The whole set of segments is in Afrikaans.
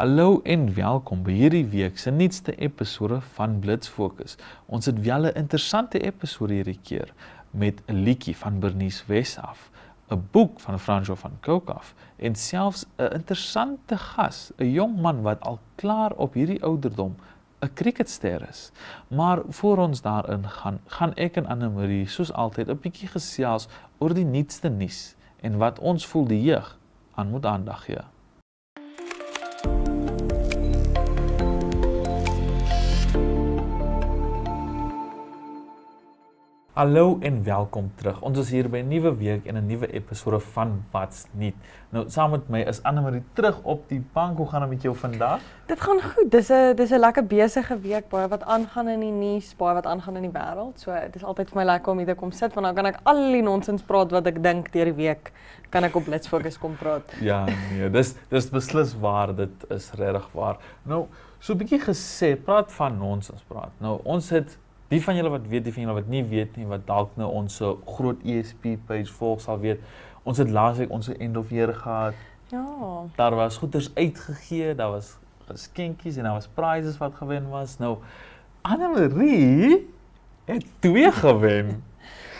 Hallo en welkom by hierdie week se nuutste episode van Blitz Fokus. Ons het wel 'n interessante episode hierdie keer met 'n liedjie van Bernice West af, 'n boek van Franco van Cooke af en selfs 'n interessante gas, 'n jong man wat al klaar op hierdie ouderdom 'n cricketster is. Maar voor ons daarin gaan ek en Anne-Marie soos altyd 'n bietjie gesels oor die nuutste nuus en wat ons voel die jeug aan moet aandag gee. Hallo en welkom terug. Ons is hier by 'n nuwe week en 'n nuwe episode van Wat's Nuut. Nou, saam met my is Anne-Marie terug op die bank. Hoe gaan dit met jou vandag? Dit gaan goed. Dis 'n lekker besige week, baie wat aangaan in die nuus, baie wat aangaan in die wêreld. So dis altyd vir my lekker om hier te kom sit want dan kan ek al die nonsens praat wat ek dink deur die week. Kan ek op Blitz Fokus kom praat. Ja, nee, dis beslis waar, dit is regtig waar. Nou, so 'n bietjie gesê, praat van nonsens praat. Nou, ons het die van julle wat weet, die van julle wat nie weet nie, wat dalk nou ons groot ESP page volg sal weet. Ons het laasweek ons end of year gehad. Ja. Daar was goeders uitgegee, daar was geskenkies en daar was prizes wat gewen was. Nou, Anne-Marie het 2 gewen.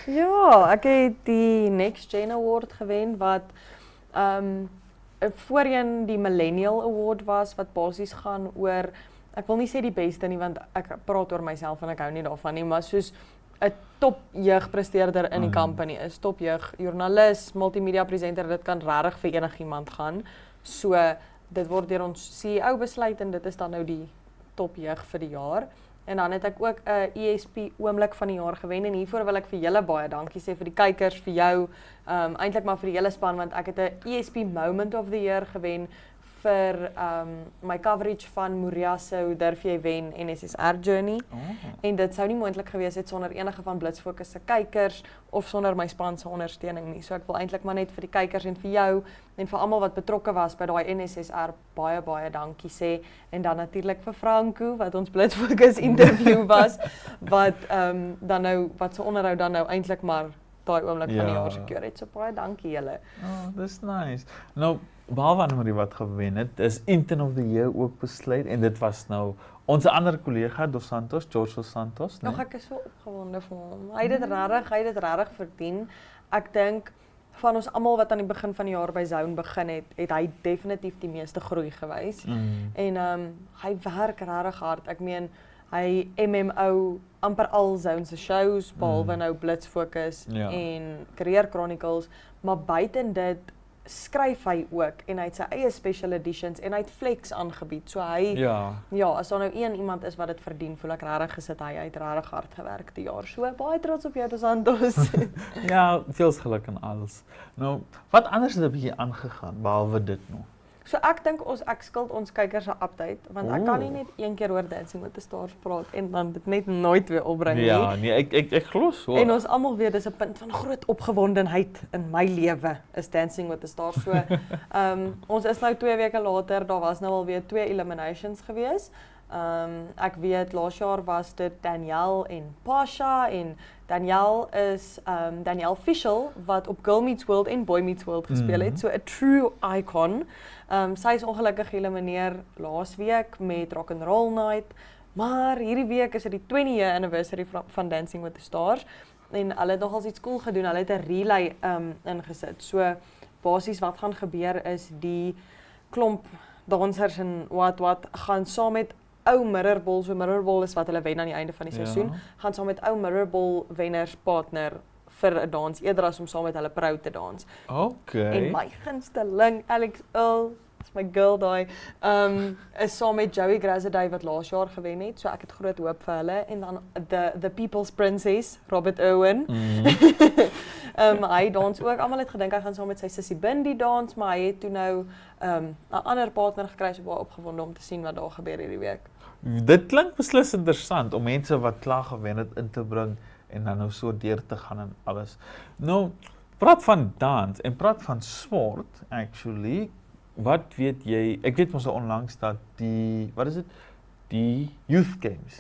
Ja, ek het die Next Gen Award gewen wat voorheen die Millennial Award was wat basies gaan oor, ek wil nie sê die beste nie want ek praat oor myself en ek hou nie daarvan nie, maar soos 'n top jeugpresteerder in die company is, top jeug joernalis, multimedia presenter, dit kan regtig vir enigiemand gaan. So dit word deur ons CEO besluit en dit is dan nou die top jeug vir die jaar. En dan het ek ook 'n ESP oomblik van die jaar gewen en hiervoor wil ek vir julle baie dankie sê vir die kykers, vir jou, eintlik maar vir die hele span want ek het 'n ESP Moment of the Year gewen vir my coverage van Moria se Hoe durf jy wen NSSR Journey. En dit sou nie moontlik gewees het sonder enige van Blitz Fokus se kykers of sonder my span se ondersteuning nie. So ek wil eintlik maar net vir die kykers en vir jou en vir almal wat betrokke was by daai NSSR baie dankie sê. En dan natuurlik vir Franco wat ons Blitz Fokus interview was wat dan nou wat se onderhoud dan nou eintlik maar daai oomblik van die jaar seker het. So baie dankie julle. Dis nice. Nou, behalwe Anne-Marie wat gewen het, is Intern of the Year ook besluit en dit was nou ons ander kollega George Dos Santos, nee? Nog ek is so opgewonde vir hom. Hy het dit regtig verdien. Ek dink van ons almal wat aan die begin van die jaar by Zone begin het hy definitief die meeste groei gewys. En hy werk regtig hard. Ek meen hy MMO amper al Zone se shows, behalwe nou Blitz Fokus en Career Chronicles, maar buiten dit skryf hy ook en hy het sy eie special editions en hy het flex aangebied. So hy as daar nou iemand is wat dit verdien, voel ek regtig gesit hy het regtig hard gewerk die jaar. So baie trots op jou Dos Santos. Ja, veel geluk en alles. Nou, wat anders het 'n bietjie aangegaan behalwe dit nog? So ek dink ek skuld ons kykers 'n update want ek kan nie net een keer oor Dancing with the Stars praat en dan dit net nooit weer opbring nie. Ja, nee, ek glo so. En ons almal weet dis 'n punt van groot opgewondenheid in my lewe is Dancing with the Stars. So ons is nou 2 weke later, daar was nou al weer 2 eliminations gewees. Ek weet laas jaar was dit Danielle en Pasha en Danielle is Danielle Fishel wat op Girl Meets World en Boy Meets World gespeel het, so 'n true icon. Sy is ongelukkig geëlimineer laas week met Rock and Roll Night, maar hierdie week is dit die 20th anniversary van Dancing with the Stars en hulle het nogals iets cool gedoen, hulle het 'n relay ingesit. So basies wat gaan gebeur is die klomp dansers en wat gaan saam met ou Mirrorball, so Mirrorball is wat hulle wen aan die einde van die seisoen, gaan saam met ou Mirrorball wenners partner vir 'n dans, eerder as om saam met hulle pro te dans. Okay. En my gunsteling, Alex Earl, is my girl daai, is saam met Joey Graziadei wat laas jaar gewen het, so ek het groot hoop vir hulle. En dan the People's Princess, Robert Owen. Hy dans ook, almal het gedink hy gaan saam met sy sussie Bindi dans, maar hy het toe nou 'n ander partner gekry, so baie opgewonde om te sien wat daar gebeur hierdie week. Dit klink beslis interessant om mense wat klaar gewen het in te bring en dan nou so deur te gaan en alles. Nou, praat van dans en praat van sport, actually. Wat weet jy, ek weet mos onlangs dat die Youth Games.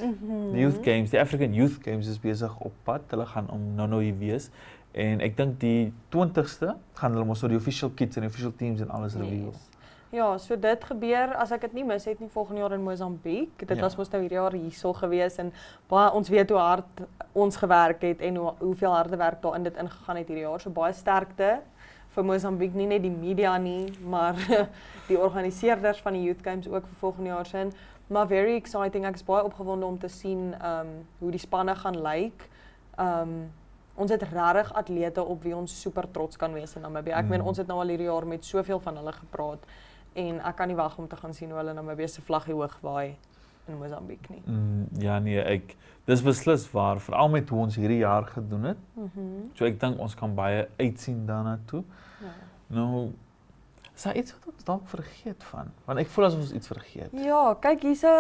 Die Youth Games, die African Youth Games is besig op pad. Hulle gaan om nou hier wees. En ek dink die 20ste gaan hulle mos so die official kits en official teams en alles reveal. Ja, so dit gebeur, as ek dit nie mis het nie, volgende jaar in Mosambiek. Dit was mos nou hierdie jaar hierso gewees en baie ons weet hoe hard ons gewerk het en hoeveel harde werk daarin dit ingegaan het hierdie jaar. So baie sterkte vir Mosambiek, nie net die media nie, maar die organiseerders van die Youth Games ook vir volgende jaar sin. Maar very exciting, ek is baie opgewonde om te sien hoe die spanne gaan lyk. Ons het regtig atlete op wie ons super trots kan wees in Namibië. Ek meen ons het nou al hierdie jaar met soveel van hulle gepraat en ek kan nie wag om te gaan sien hoe hulle Namibië se vlaggie hoog waai in Mosambiek nie. Ja nee, dis beslis waar, veral met hoe ons hierdie jaar gedoen het. So ek dink ons kan baie uitsien daarna toe. Ja. Nou, is daar iets wat ons dalk vergeet van? Want ek voel asof ons iets vergeet. Ja, kyk hierse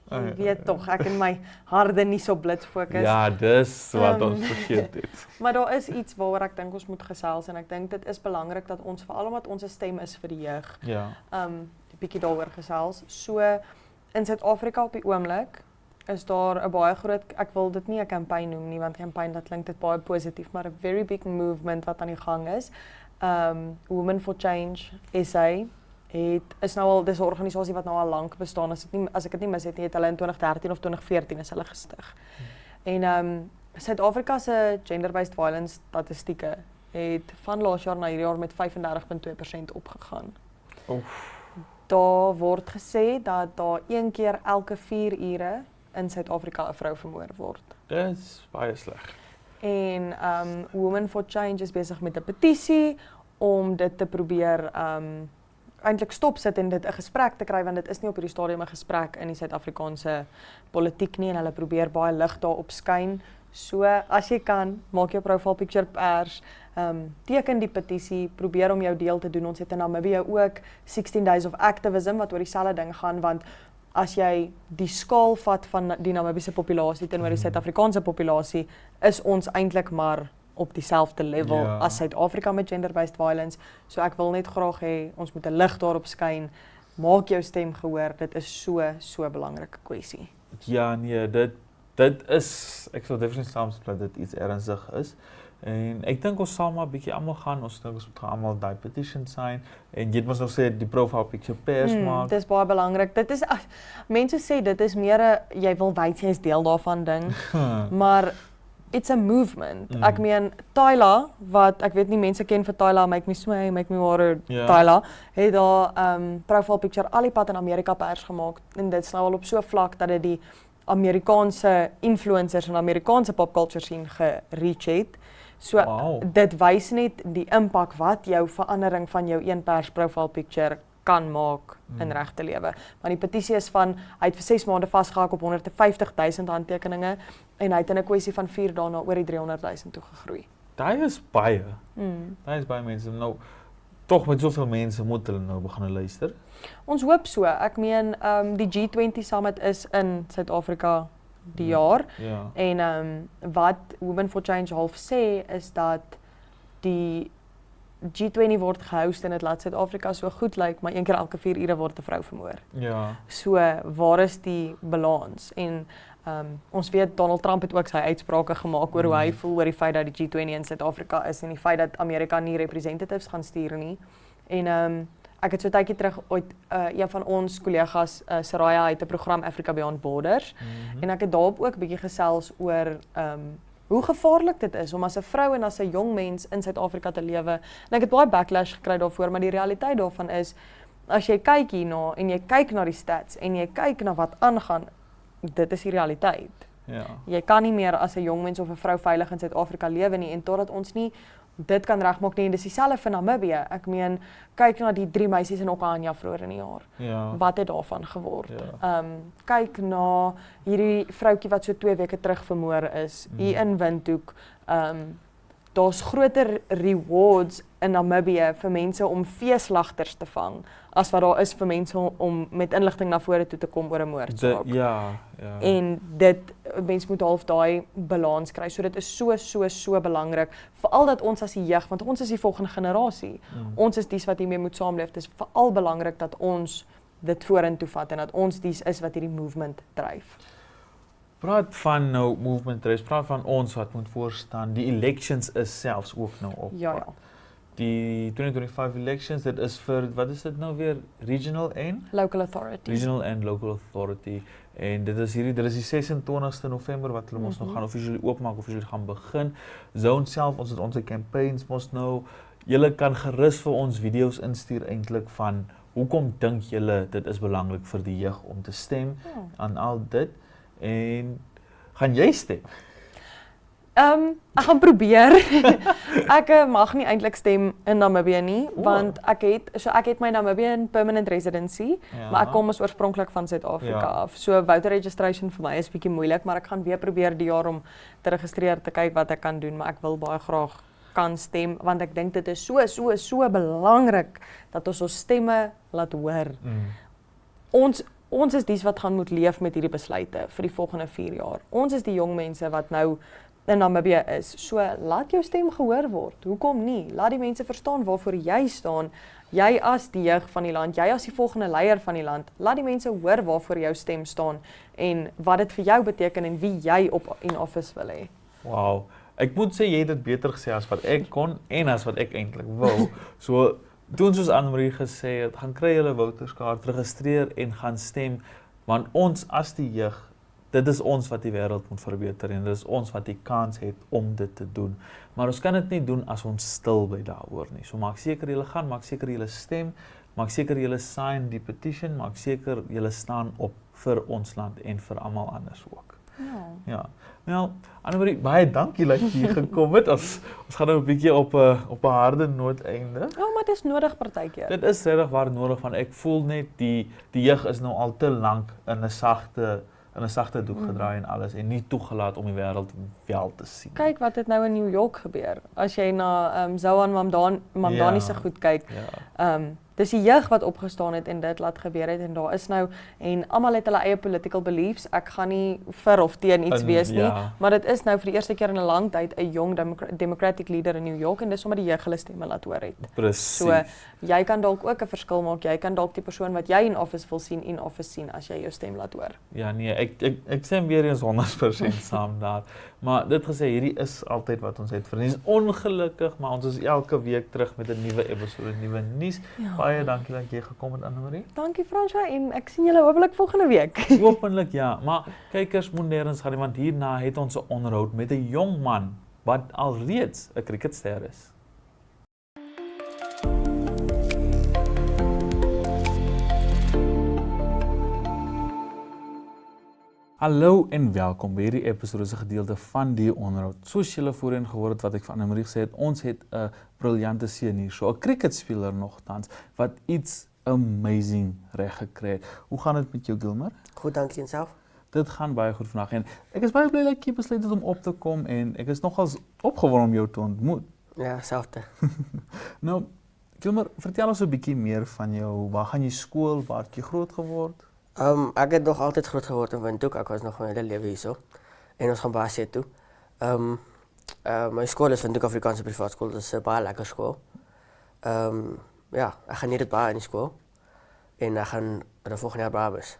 jy weet tog, ek en my harde nie so blits fokus. Ja, dis wat ons vergeet het. Maar daar is iets waaroor ek dink ons moet gesels en ek dink dit is belangrik dat ons veral omdat ons 'n stem is vir die jeug. Ja. 'n bietjie daaroor gesels. So in Suid-Afrika op die oomblik is daar 'n baie groot, ek wil dit nie 'n kampanje noem nie want kampanje dat klink dit baie positief, maar 'n very big movement wat aan die gang is. Women for Change SA is nou al, dis 'n organisasie wat nou al lank bestaan, as ek dit nie mis het nie, het hulle in 2013 of 2014 is hulle gestig. En Suid-Afrika se gender-based violence statistieke het van laas jaar na hierdie jaar met 35.2% opgegaan. Daar word gesê dat daar 1 keer elke 4 ure in Suid-Afrika 'n vrou vermoor word. Dis baie sleg. En Women for Change is besig met 'n petisie om dit te probeer eintlik stopsit en dit 'n gesprek te kry want dit is nie op hierdie stadium 'n gesprek in die Suid-Afrikaanse politiek nie en hulle probeer baie lig daarop skyn. So as jy kan, maak jou profile picture pers, teken die petisie, probeer om jou deel te doen. Ons het in Namibië ook 16 Days of Activism wat oor dieselfde ding gaan want as jy die skaal vat van die Namibiese populasie teenoor die Suid-Afrikaanse populasie, is ons eintlik maar op dieselfde level as Suid-Afrika met gender-based violence. So ek wil net graag hê ons moet 'n lig daarop skyn. Maak jou stem gehoor. Dit is so 'n belangrike kwessie. Ja nee, dit is, ek sal definitief saamstem dat dit iets ernstig is. En ek dink ons sal maar 'n bietjie almal gaan, ons moet almal daai petition sign en jy het mos nog sê die profile picture pers maak. Dis baie belangrik. Dit is mense sê dit is meer 'n jy wil wys jy is deel daarvan ding. Maar it's a movement. Ek meen Tyla wat ek weet nie mense ken vir Tyla make me smile, make me water. Tyla het daar profile picture al die pad in Amerika pers gemaak en dit is nou al op so vlak dat dit die Amerikaanse influencers en Amerikaanse popculture scene gereach het. So dit wys net die impak wat jou verandering van jou een pers profile picture kan maak in regte lewe. Maar die petisie is van hy het vir 6 maande vasgehak op 150,000 handtekeninge en hy het in 'n kwessie van 4 dae na oor die 300,000 toe gegroei. Daai is baie. Daai is baie mense. Nou tog met soveel mense moet hulle nou begin luister. Ons hoop so. Ek meen die G20 Summit is in Suid-Afrika die jaar. En wat Women for Change half sê is dat die G20 word gehost en dit laat Suid-Afrika so goed lyk, maar 1 keer elke 4 ure word 'n vrou vermoor. So waar is die balans? En ons weet Donald Trump het ook sy uitsprake gemaak oor hoe hy voel oor die feit dat die G20 in Suid-Afrika is en die feit dat Amerika nie representatives gaan stuur nie. En ek het so 'n tydjie terug ooit een van ons kollegas, Saraya, het 'n program Africa Beyond Borders en ek het daarop ook 'n bietjie gesels oor hoe gevaarlik dit is om as 'n vrou en as 'n jong mens in Suid-Afrika te lewe. En ek het baie backlash gekry daarvoor, maar die realiteit daarvan is as jy kyk hierna en jy kyk na die stats en jy kyk na wat aangaan, dit is die realiteit. Jy kan nie meer as 'n jong mens of 'n vrou veilig in Suid-Afrika lewe nie en totdat ons nie dit kan regmaak nie en dis dieselfde vir Namibië. Ek meen, kyk na die 3 meisies in Okanja vroeër in die jaar. Wat het daarvan geword? Kyk na hierdie vroutjie wat so 2 weke terug vermoor is, hier in Windhoek. Daar's groter rewards in Namibië vir mense om veeslagters te vang as wat daar is vir mense om met inligting na vore toe te kom oor 'n moordsaak. En dit mense moet half daai balans kry. So dit is so belangrik, veral dat ons as die jeug, want ons is die volgende generasie. Ons is dies wat hiermee moet saamleef. Dit is veral belangrik dat ons dit vorentoe vat en dat ons dies is wat hierdie movement dryf. Praat van nou movement dryf, praat van ons wat moet voorstaan. Die elections is selfs ook nou op. die 2025 elections, dit is vir, wat is dit nou weer, Regional en? Local Authority. Regional and Local Authority. En dit is dit is die 26ste November wat hulle ons nou gaan offisieel oopmaak, offisieel gaan begin. Zone self, ons het ons campaigns mos nou. Julle kan gerus vir ons video's instuur eintlik van hoekom dink julle dit is belangrik vir die jeug om te stem aan al dit en gaan jy stem? Ek gaan probeer. Ek mag nie eintlik stem in Namibië nie, want ek het my Namibian permanent residency, maar ek kom oorspronklik van Suid-Afrika af. So voter registration vir my is bietjie moeilik, maar ek gaan weer probeer die jaar om te registreer, te kyk wat ek kan doen, maar ek wil baie graag kan stem, want ek dink dit is so belangrik dat ons stemme laat hoor. Ons is dies wat gaan moet leef met hierdie besluite vir die volgende 4 jaar. Ons is die jong mense wat nou in Namibië is. So laat jou stem gehoor word. Hoekom nie? Laat die mense verstaan waarvoor jy staan. Jy as die jeug van die land, jy as die volgende leier van die land. Laat die mense hoor waarvoor jou stem staan en wat dit vir jou beteken en wie jy op in office wil hê. Wow. Ek moet sê jy het dit beter gesê as wat ek kon en as wat ek eintlik wou. So toen soos Anne-Marie gesê het, gaan kry julle voterskaart, registreer en gaan stem, want ons as die jeug, dit is ons wat die wêreld moet verbeter en dit is ons wat die kans het om dit te doen. Maar ons kan dit nie doen as ons stil bly daaroor nie. So maak seker julle gaan, maak seker julle stem, maak seker julle sign die petition, maak seker julle staan op vir ons land en vir almal anders ook. Ja. Nou, Anne-Marie, baie dankie dat jy hier gekom het. Ons gaan nou 'n bietjie op 'n harde noot einde. Maar dit is nodig partykeer. Dit is regtig waar nodig, want ek voel net die jeug is nou al te lank in 'n sagte doek gedraai en alles en nie toegelaat om die wêreld wel te sien. Kyk wat het nou in New York gebeur. As jy na Zohan Mamdani se goed kyk. Dis die jeug wat opgestaan het en dit laat gebeur het en daar is nou en almal het hulle eie political beliefs. Ek gaan nie vir of teen iets wees nie, maar dit is nou vir die eerste keer in 'n lang tyd 'n jong democratic leader in New York en dis omdat die jeug hulle stemme laat hoor het. Presies. So jy kan dalk ook 'n verskil maak. Jy kan dalk die persoon wat jy in office wil sien in office sien as jy jou stem laat hoor. Ja nee, ek stem weer eens 100% saam daar. Maar dit gesê, hierdie is altyd wat ons het vir. Ons is ongelukkig, maar ons is elke week terug met 'n nuwe episode, nuwe nuus. Baie dankie dat jy gekom het, Anne-Marie. Dankie Franswa en ek sien julle hopelik volgende week. Hopelik ja, maar kykers moet nêrens gaan nie, want hierna het ons 'n onderhoud met 'n jong man wat alreeds 'n cricketster is. Hallo en welkom by hierdie episode se gedeelte van die onderhoud. Soos julle voorheen gehoor het wat ek van Anne-Marie gesê het, ons het 'n briljante seun hier, so 'n cricketspeler nogtans wat iets amazing reg gekry het. Hoe gaan dit met jou, Gilmer? Goed, dankie en self. Dit gaan baie goed vandag en ek is baie bly dat jy besluit het om op te kom en ek is nogals opgewonde om jou te ontmoet. Ja, selfde. Nou, Gilmer, vertel ons 'n bietjie meer van jou. Waar gaan jy skool? Waar het jy groot geword? Ek het nog altyd groot geword in Windhoek. Ek was nog my hele lewe hierso. En ons gaan baie see toe. My skool is Windhoek Afrikaanse Privaat Skool. Dit is 'n baie lekker skool. Ja, ek geniet dit baie in die skool. En ek gaan in die volgende jaar Brabus.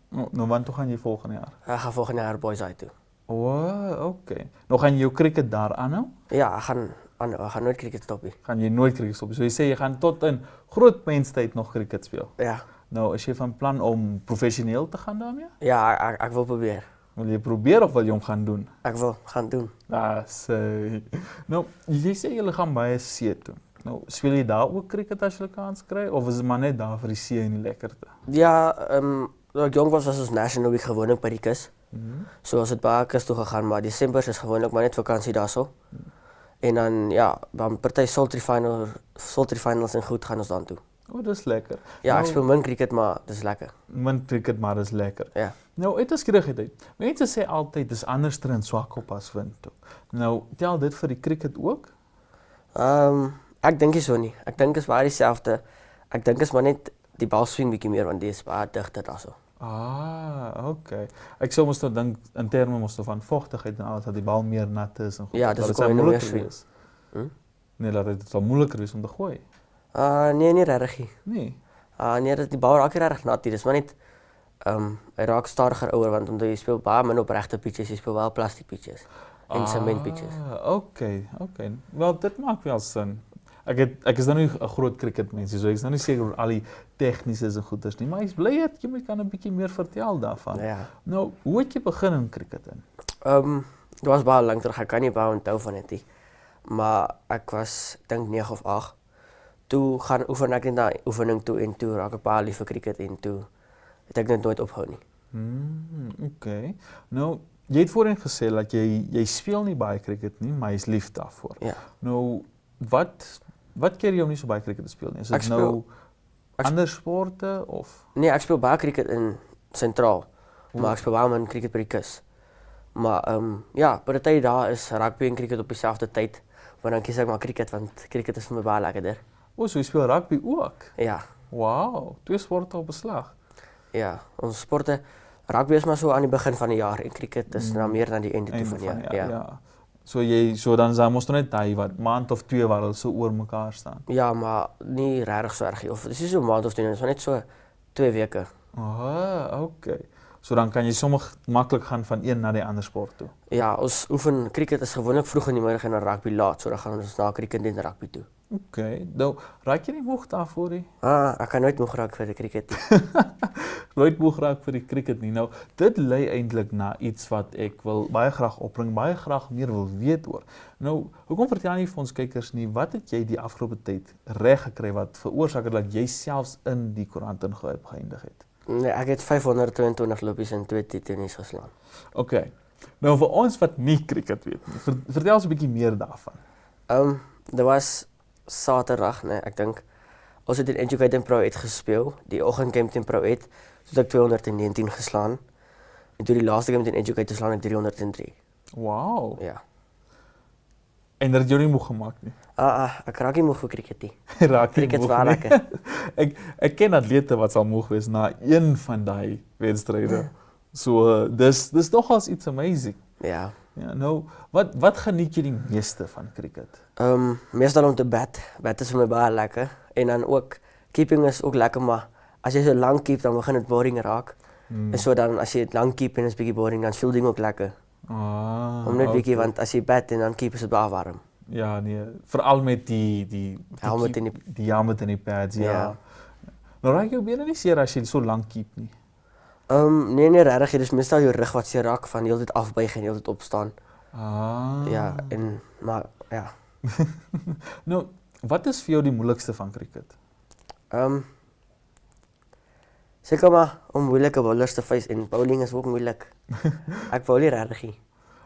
Nou, want toe gaan jy volgende jaar? Ek gaan volgende jaar Boys High toe. Okay. Nou gaan jy jou cricket daar aanhou? Ja, ek gaan nooit cricket stop nie. Gaan jy nooit cricket stop? So jy sê jy gaan tot in groot menstyd nog cricket speel? Ja. Nou, is jy van plan om professioneel te gaan daarmee? Ja, ek wil probeer. Wil jy probeer of wil jy hom gaan doen? Ek wil gaan doen. Nou, jy sê jy gaan baie see toe. Nou, speel jy daar ook cricket as jy kans kry of is dit maar net daar vir die see en die lekkerte? Ja, toe ek jong was ons National Week gewoonlik by die kus. So ons het baie kus toe gegaan, maar Desember is gewoonlik maar net vakansie daarso. En dan ja, dan party sultry finals en goed gaan ons dan toe. Dis lekker. Ja, ek speel min cricket, maar dis lekker. Min cricket, maar dis lekker. Ja. Nou, uit 'n skierigheid. Mense sê altyd dis anderster in Swakop as Windhoek. Nou, tel dit vir die cricket ook? Ek dink nie so nie. Ek dink is baie dieselfde. Ek dink is maar net die bal swing bietjie meer want dit is baie digter daarso. Okay. Ek sou mos nou dink in terme mos van vogtigheid en alles dat die bal meer nat is en goed. Ja, dis ook meer swing. Nee, dat dit sal moeiliker wees om te gooi. Nee, nie regtig nie. Nee. Nee, dat die bal raak regtig nat. Dis maar net hy raak stadiger ouer want omdat jy speel baie min op regte pitches, jy speel wel plastiek pitches en cement pitches. Okay. Wel, dit maak wel sin. Ek is nou nie 'n groot cricketmens nie, so ek is nou nie seker oor al die tegniese en goeders nie, maar ek's bly dat jy my kan 'n bietjie meer vertel daarvan. Ja. Nou, hoe het jy begin in cricket in? Dit was baie lank terug, ek kan nie baie onthou van dit nie. Maar ek was, ek dink 9 of 8. Toe gaan oefen ek net na oefening toe en toe raak ek baie lief vir cricket en toe het ek net nooit ophou nie. Okay. Nou, jy het voorheen gesê dat jy speel nie baie cricket nie, maar jy's lief daarvoor. Ja. Nou, wat keer jy om nie so baie cricket te speel nie? Is dit nou ander sporte of? Nee, ek speel baie cricket in sentraal, maar ek speel baie min cricket by die kus. Maar ja, by die tyd daar is rugby en cricket op dieselfde tyd, want dan kies ek maar cricket want cricket is vir my baie lekkerder. So jy speel rugby ook? Ja. Wow, 2 sporte op beslag. Ja, ons sporte, rugby is maar so aan die begin van die jaar en cricket is nou meer na die einde toe van die jaar. Ja. So dan is daar mos nog net daai wat maand of 2 waar hulle so oor mekaar staan. Ja, maar nie regtig so erg nie. Of dis nie so 'n maand of 2, dis maar net so 2 weke. Okay. So dan kan jy sommer maklik gaan van een na die ander sport toe. Ja, ons oefen cricket is gewoonlik vroeg in die middag en dan rugby laat, so dan gaan ons na cricket en rugby toe. Okay. Nou, raak jy nie moeg daarvoor nie? Ek kan nooit moeg raak vir die cricket nie. Nooit moeg raak vir die cricket nie. Nou, dit lei eintlik na iets wat ek wil baie graag opbring, baie graag meer wil weet oor. Nou, hoekom vertel jy nie vir ons kykers nie, wat het jy die afgelope tyd reg gekry wat veroorsaak het dat jy selfs in die koerant geëindig het? Nee, ek het 522 lopies en 2 T20's geslaan. Okay. Nou vir ons wat nie cricket weet nie, vertel ons 'n bietjie meer daarvan. Dit was Saterdag, nee, ek dink ons het in Educate Pro gespeel, die oggendgame teen Pro het ek 219 geslaan. En toe die laaste game teen Educate geslaan ek 303. Wow. Ja. En dat het jou nie moeg gemaak nie. Ek raak nie moeg vir cricket nie. Raak nie Cricket is moeg baie nie. lekker. Ek ken atlete wat sal moeg wees na een van daai wedstryde. So dis nogals iets amazing. Ja. Ja, nou, wat geniet jy die meeste van cricket? Meestal om te bat. Bat is vir my baie lekker. En dan ook, keeping is ook lekker, maar as jy so lang keep, dan begin dit boring raak. En so dan, as jy lang keep en is bietjie boring, dan is fielding ook lekker. Om net bietjie, want as jy bat en dan keep is dit baie warm. Ja, nee, veral met die helmet en die helmet en die pads, ja. Ja. Nou raak jou bene nie seer as jy so lank keep nie. Nee, regtig, dit is meestal jou rug wat seer raak van heeltyd afbuig en heeltyd opstaan. Ja, maar ja. Nou, wat is vir jou die moeilikste van cricket? Seker maar om moeilike bowlers te face en bowling is ook moeilik. Ek bowl nie regtig nie.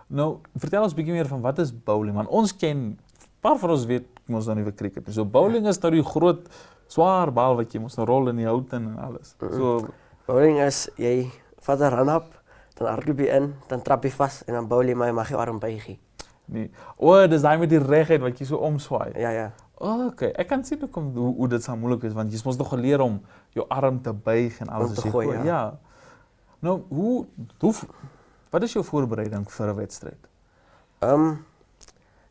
Nou, vertel ons bietjie meer van wat is bowling, want ons ken, paar van ons weet ons nou nie vir cricket nie. So bowling is nou die groot swaar bal wat jy mos nou rol in die hout en alles. So bowling is jy vat 'n run-up, dan hardloop jy in, dan trap jy vas en dan bowl jy maar mag jy arm buigie. Nee. Dis daai met die regheid wat jy so omswaai. Ja. Okay, ek kan sien hoe dit sou moeilik is want jy mos nog geleer om jou arm te buig en alles Om te gooi, ja. Nou, wat is jou voorbereiding vir 'n wedstryd?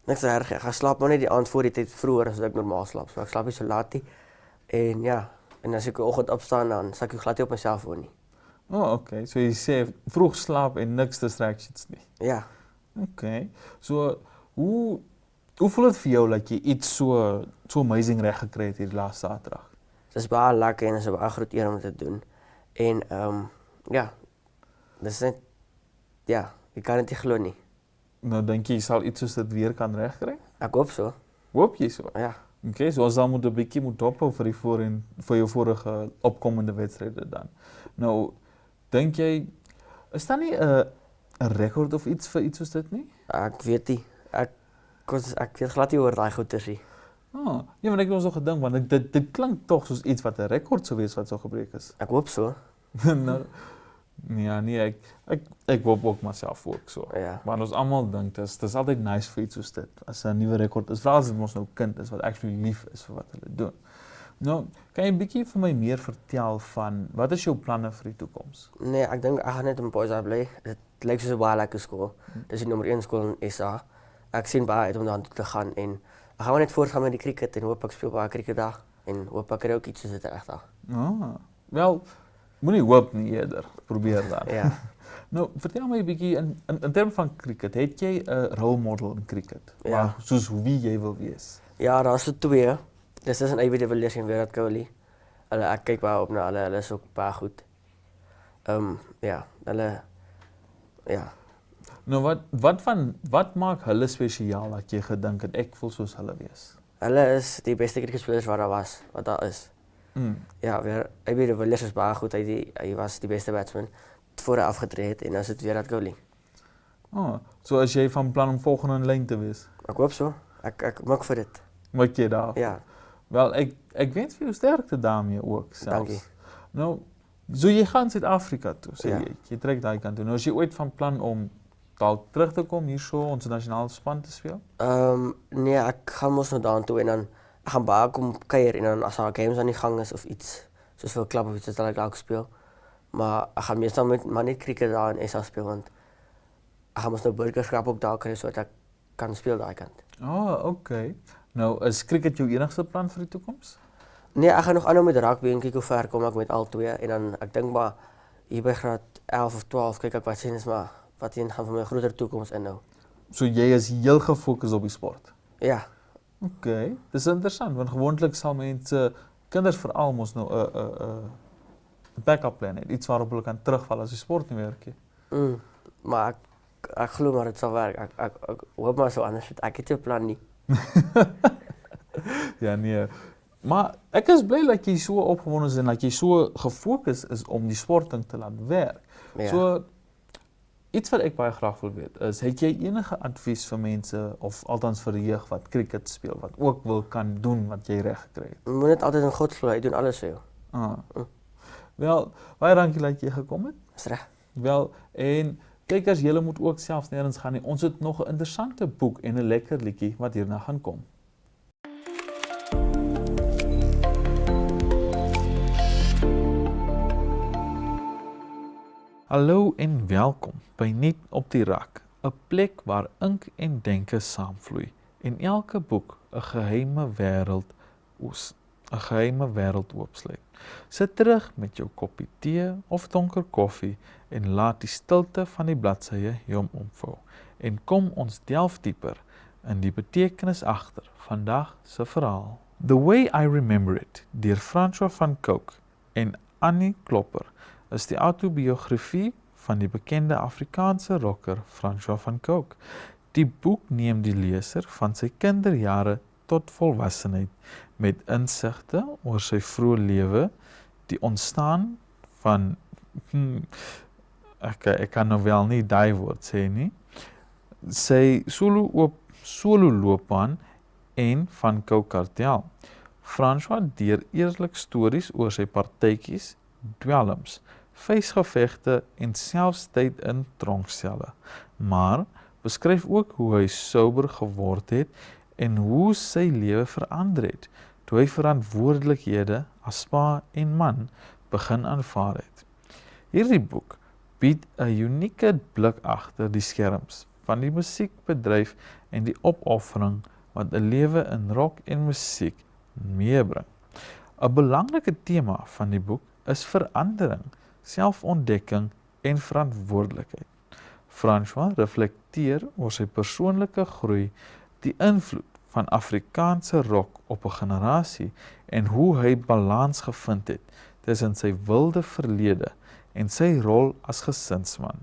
Niks erg. Ek gaan slaap maar net die aand voor die tyd vroeër as ek normaal slaap. So ek slaap nie so laat nie. En ja, en as ek die oggend opstaan dan sak ek glad nie op my selfoon nie. Okay. So jy sê vroeg slaap en niks distractions nie. Ja. Okay. So hoe voel dit vir jou dat jy iets so amazing reg gekry het hierdie laaste Saterdag? Dit is baie lekker en dit is 'n baie groot eer om dit te doen. En ja. Dis net ja, ek kan dit nie glo nie. Nou dink jy sal iets soos dit weer kan regkry? Ek hoop so. Hoop jy so? Ja. Okay, so ons dan moet 'n bietjie dophou vir jou vorige opkomende wedstryde dan. Nou, dink jy is daar nie 'n rekord of iets vir iets soos dit nie? Ek weet nie. Ek weet glad nie oor daai goeters nie. Ja, maar ek het ons nog gedink want dit klink tog soos iets wat 'n rekord sou wees wat sou gebreek is. Ek hoop so. Nou, nee, ek hoop ook myself ook so. Ja. Maar ons almal dink dis altyd nice vir iets soos dit. As 'n nuwe rekord is, veral as dit ons nou kind is wat actually lief is vir wat hulle doen. Nou, kan jy 'n bietjie vir my meer vertel van wat is jou planne vir die toekoms? Nee, ek dink ek gaan net in Posa bly. Dit lyk soos 'n baie lekker skool. Dis die nommer 1 skool in SA. Ek sien baie uit om daartoe te gaan en ek gaan net voortgaan met die cricket en hoop ek speel baie cricket daar en hoop ek kry ook iets soos dit regtig. Wel, Moenie hoop nie eerder, probeer dan. Ja. Nou, vertel my 'n bietjie in terme van cricket, het jy 'n rolmodel in cricket? Ja. Soos wie jy wil wees? Ja, daar's so twee. Dis is 'n AB de Villiers en Virat Kohli. Ek kyk baie op na hulle is ook baie goed. Ja, hulle ja. Nou wat maak hulle spesiaal dat jy gedink het ek wil soos hulle wees? Hulle is die beste cricketspelers wat daar is. Ja, weer AB de Villiers is baie goed. Hy was die beste batsman voor hy afgetree het en nou is dit Virat Kohli. So as jy van plan om volgende in lyn te wees? Ek hoop so. Ek maak vir dit. Maak jy daar? Ja. Wel, ek wens vir jou sterkte daarmee ook selfs. Dankie. Nou, so jy gaan Suid-Afrika toe, sê Ja. jy trek daai kant toe. Nou as jy ooit van plan om dalk terug te kom hierso ons nasionale span te speel? Nee, ek gaan mos nou daartoe en dan ek gaan baie kom kuier en dan as daar games aan die gang is of iets, soos vir 'n klub of iets, sal ek dalk speel. Maar ek gaan meestal maar net cricket daar in SA speel want ek gaan mos nou burgerskap ook daar kry sodat ek kan speel daai kant. Okay. Nou, is cricket jou enigste plan vir die toekoms? Nee, ek gaan nog aanhou met rugby en kyk hoe ver kom ek met al twee en dan ek dink maar hier by graad 11 of 12 kyk ek wat sien is maar wat een gaan vir my groter toekoms inhou. So jy is heel gefokus op die sport? Ja. Okay, dis interessant want gewoonlik sal mense, kinders veral mos nou 'n backup plan hê, iets waarop hulle kan terugval as die sport nie werk nie. Maar ek glo maar dit sal werk. Ek hoop maar so anders ek het 'n plan nie. Ja, nee. Maar ek is bly dat jy so opgewonde is en dat jy so gefokus is om die sporting te laat werk. Ja. So iets wat ek baie graag wil weet is, het jy enige advies vir mense of althans vir die jeug wat cricket speel wat ook wil kan doen wat jy reg gekry het? Jy moet net altyd in God glo, hy doen alles vir jou. Wel, baie dankie dat jy gekom het. Dis reg. Wel, en kykers, julle moet ook selfs nêrens gaan nie. Ons het nog 'n interessante boek en 'n lekker liedjie wat hierna gaan kom. Hallo en welkom by Nuut op die Rak, 'n plek waar ink en denke saamvloei en elke boek 'n geheime wêreld oopsluit. Sit terug met jou koppie tee of donker koffie en laat die stilte van die bladsye jou omvou. En kom ons delf dieper in die betekenis agter vandag se verhaal. The Way I Remember It deur Francois van Cooke en Annie Klopper is die autobiografie van die bekende Afrikaanse rocker Francois van Cooke. Die boek neem die leser van sy kinderjare tot volwassenheid met insigte oor sy vroeë lewe, die ontstaan van ek kan nou wel nie daai woord sê nie, sy solo loopbaan en van Cooke Cartel. Francois deur eerlik stories oor sy partytjies, dwelms, vuisgevegte en selfs tyd in tronkselle, maar beskryf ook hoe hy sober geword het en hoe sy lewe verander het, toe hy verantwoordelikhede as pa en man begin aanvaar het. Hierdie boek bied 'n unieke blik agter die skerms van die musiekbedryf en die opoffering wat 'n lewe in rock en musiek meebring. 'n Belangrike tema van die boek is verandering, selfontdekking en verantwoordelikheid. Francois reflekteer oor sy persoonlike groei, die invloed van Afrikaanse rock op 'n generasie en hoe hy balans gevind het tussen sy wilde verlede en sy rol as gesinsman.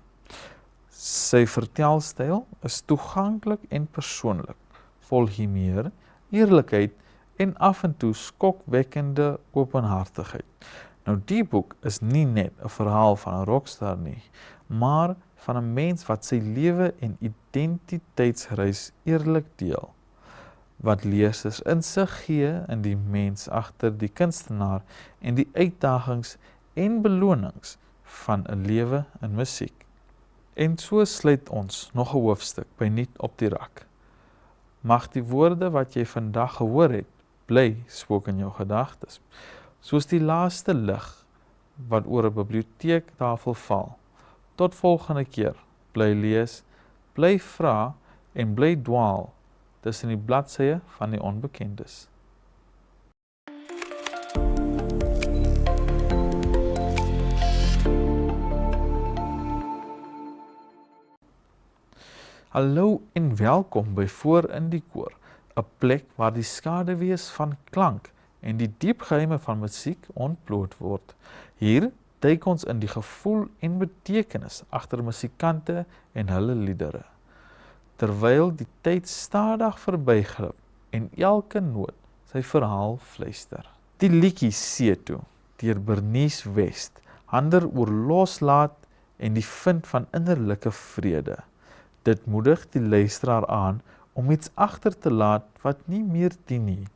Sy vertelstyl is toeganklik en persoonlik, vol humeur, eerlikheid en af en toe skokwekkende openhartigheid. Nou die boek is nie net 'n verhaal van 'n rockstar nie, maar van 'n mens wat sy lewe en identiteitsreis eerlik deel, wat lesers insig gee in die mens agter die kunstenaar en die uitdagings en belonings van 'n lewe in musiek. En so sluit ons nog 'n hoofstuk by Nuut op die Rak. Mag die woorde wat jy vandag gehoor het, bly spook in jou gedagtes, soos die laaste lig wat oor 'n biblioteektafel val. Tot volgende keer, bly lees, bly vra en bly dwaal tussen die bladsye van die onbekendes. Hallo en welkom by Voor in die Koor, 'n plek waar die skaduwees van klank en die diep geheime van musiek ontbloot word. Hier duik ons in die gevoel en betekenis agter musikante en hulle liedere. Terwyl die tyd stadig verbyglip en elke noot sy verhaal fluister. Die liedjie See toe, deur Bernice West, handel oor loslaat en die vind van innerlike vrede. Dit moedig die luisteraar aan om iets agter te laat wat nie meer dien nie.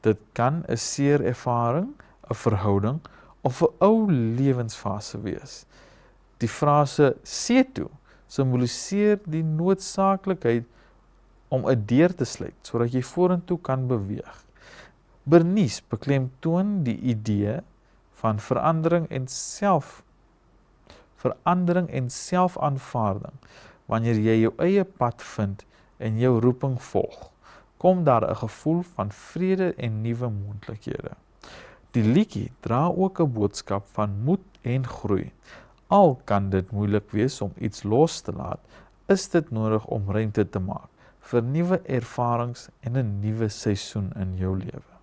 Dit kan 'n seer ervaring, 'n verhouding of 'n ou lewensfase wees. Die frase see toe simboliseer die noodsaaklikheid om 'n deur te sluit sodat jy vorentoe kan beweeg. Bernice beklemtoon die idee van verandering en selfaanvaarding. Wanneer jy jou eie pad vind en jou roeping volg, kom daar 'n gevoel van vrede en nuwe moontlikhede. Die liedjie dra ook 'n boodskap van moed en groei. Al kan dit moeilik wees om iets los te laat, is dit nodig om ruimte te maak vir nuwe ervarings en 'n nuwe seisoen in jou lewe.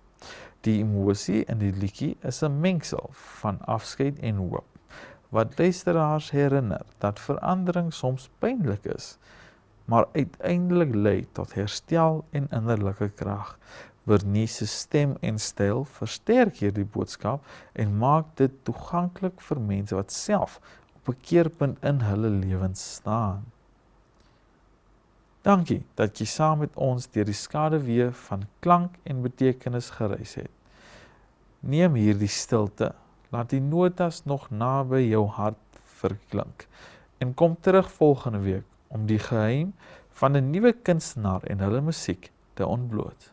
Die emosie in die liedjie is 'n mengsel van afskeid en hoop, wat luisteraars herinner dat verandering soms pynlik is, maar uiteindelik lei tot herstel en innerlike krag. Bernice se stem en styl versterk hierdie boodskap en maak dit toeganklik vir mense wat self op 'n keerpunt in hulle lewens staan. Dankie dat jy saam met ons deur die skaduwee van klank en betekenis gereis het. Neem hierdie stilte, laat die notas nog naby jou hart verklink en kom terug volgende week om die geheim van 'n nuwe kunstenaar en hulle musiek te ontbloot.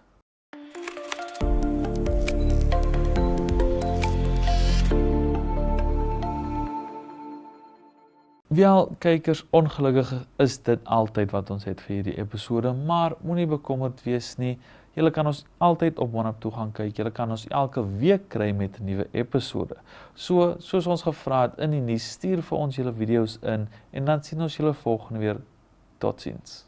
Wel, kykers, ongelukkig is dit altyd wat ons het vir hierdie episode, maar moenie bekommerd wees nie. Julle kan ons altyd op OneUp toe gaan kyk. Julle kan ons elke week kry met 'n nuwe episode. Soos ons gevra het in die nuus, stuur vir ons julle video's in en dan sien ons julle volgende weer. Totsiens.